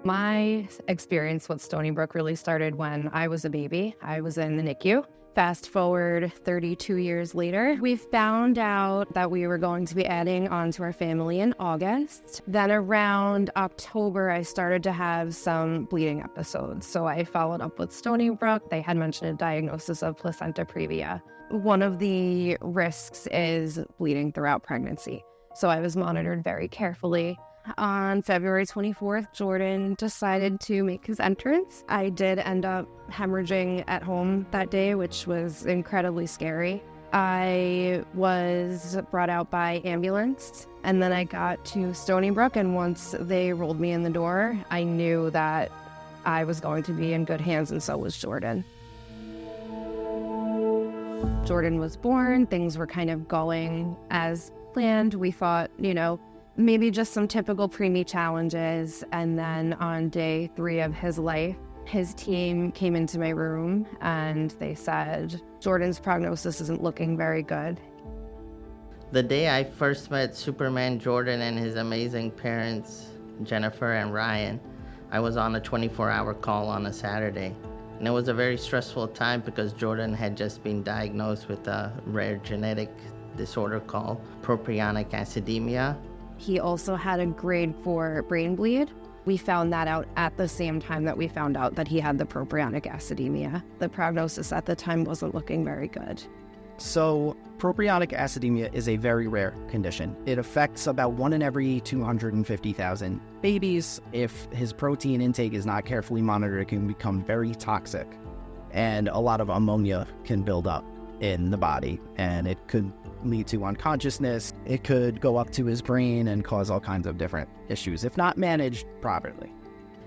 My experience with Stony Brook really started when I was a baby. I was in the NICU. Fast forward 32 years later, we found out that we were going to be adding on to our family in August. Then around October, I started to have some bleeding episodes. So I followed up with Stony Brook. They had mentioned a diagnosis of placenta previa. One of the risks is bleeding throughout pregnancy. So I was monitored very carefully. On February 24th, Jordan decided to make his entrance. I did end up hemorrhaging at home that day, which was incredibly scary. I was brought out by ambulance, and then I got to Stony Brook, and once they rolled me in the door, I knew that I was going to be in good hands, and so was Jordan. Jordan was born. Things were kind of going as planned. We thought, maybe just some typical preemie challenges. And then on day 3 of his life, his team came into my room and they said, Jordan's prognosis isn't looking very good. The day I first met Superman Jordan and his amazing parents, Jennifer and Ryan, I was on a 24-hour call on a Saturday. And it was a very stressful time because Jordan had just been diagnosed with a rare genetic disorder called propionic acidemia. He also had a grade 4 brain bleed. We found that out at the same time that we found out that he had the propionic acidemia. The prognosis at the time wasn't looking very good. So, propionic acidemia is a very rare condition. It affects about 1 in every 250,000 babies. If his protein intake is not carefully monitored, it can become very toxic. And a lot of ammonia can build up in the body, and it could lead to unconsciousness. It could go up to his brain and cause all kinds of different issues if not managed properly.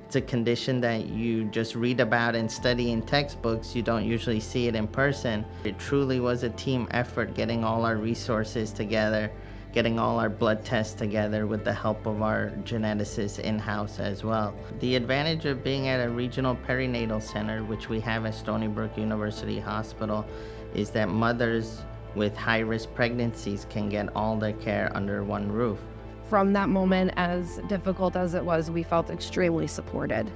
It's a condition that you just read about and study in textbooks. You don't usually see it in person. It truly was a team effort, getting all our resources together, getting all our blood tests together with the help of our geneticists in-house as well. The advantage of being at a regional perinatal center, which we have at Stony Brook University Hospital, is that mothers with high-risk pregnancies can get all their care under one roof. From that moment, as difficult as it was, we felt extremely supported.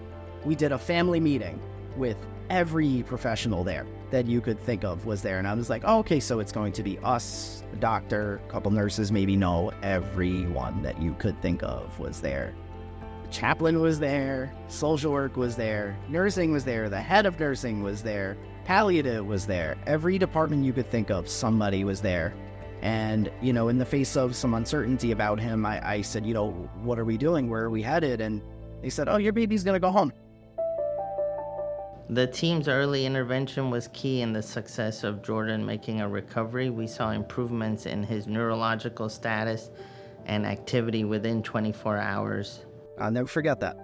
We did a family meeting with every professional there that you could think of was there. And I was like, oh, okay, so it's going to be us, a doctor, a couple nurses, maybe. No, everyone that you could think of was there. The chaplain was there, social work was there, nursing was there, the head of nursing was there, palliative was there. Every department you could think of, somebody was there. And, in the face of some uncertainty about him, I said, what are we doing? Where are we headed? And they said, oh, your baby's going to go home. The team's early intervention was key in the success of Jordan making a recovery. We saw improvements in his neurological status and activity within 24 hours. I'll never forget that.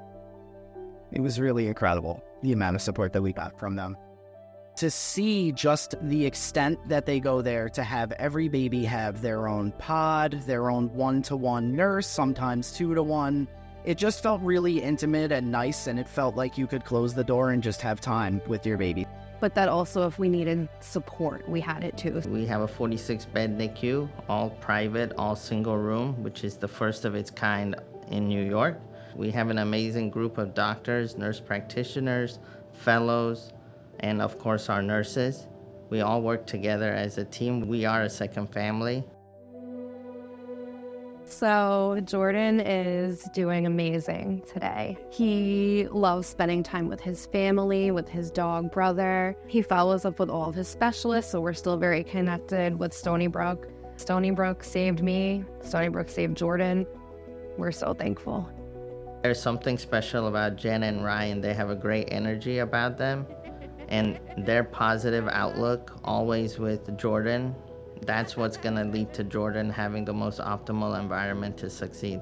It was really incredible, the amount of support that we got from them. To see just the extent that they go there, to have every baby have their own pod, their own 1-to-1 nurse, sometimes 2-to-1. It just felt really intimate and nice, and it felt like you could close the door and just have time with your baby. But that also, if we needed support, we had it too. We have a 46-bed NICU, all private, all single room, which is the first of its kind in New York. We have an amazing group of doctors, nurse practitioners, fellows, and of course our nurses. We all work together as a team. We are a second family. So Jordan is doing amazing today. He loves spending time with his family, with his dog brother. He follows up with all of his specialists, so we're still very connected with Stony Brook. Stony Brook saved me. Stony Brook saved Jordan. We're so thankful. There's something special about Jen and Ryan. They have a great energy about them. And their positive outlook, always with Jordan, that's what's going to lead to Jordan having the most optimal environment to succeed.